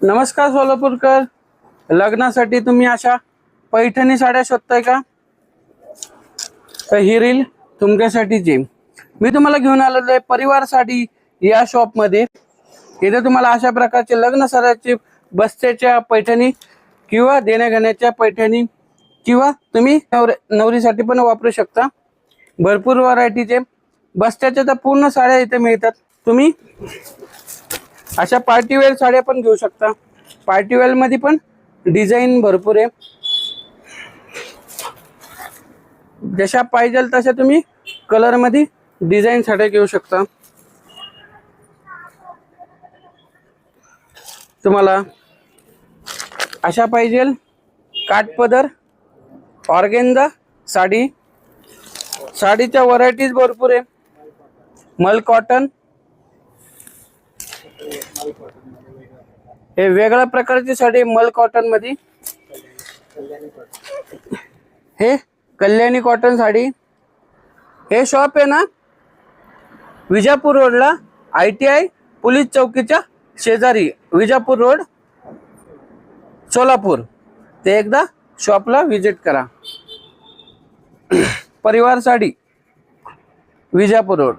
नमस्कार सोलापूरकर, लग्नासाठी तुम्ही अशा पैठणी साड्या शोधताय का? तर ही रील तुमच्यासाठीच आहे। मी तुम्हाला घेऊन आलेलो आहे परिवार साडी या शॉप मध्ये। इथे तुम्हाला अशा प्रकारचे लग्न साड्याचे बस्त्याच्या पैठणी किंवा देण्याघेण्याच्या पैठणी किंवा तुम्ही नवरीसाठी पण वापरू शकता। भरपूर व्हरायटीचे बस्त्याच्या तर पूर्ण साड्या इथे मिळतात। तुम्ही अशा पार्टीवेअर साड्या पण घेऊ शकता। पार्टीवेअर मध्ये पण डिझाईन भरपूर आहे, जशा पाहिजे तशा तुम्ही कलर मध्ये डिझाईन साड्या घेऊ शकता। तुम्हाला अशा पाहिजे काठपदर ऑर्गेन्झा साडी, साडीच्या व्हरायटीज भरपूर आहे। मल कॉटन हे वेगळ्या प्रकारची साडी मल कॉटन मध्ये। हे कल्याणी कॉटन साडी। हे शॉप आहे ना विजापूर रोडला ITI पोलीस चौकीच्या शेजारी, विजापूर रोड सोलापूर। ते एकदा शॉपला विजिट करा। परिवार साडी विजापूर रोड।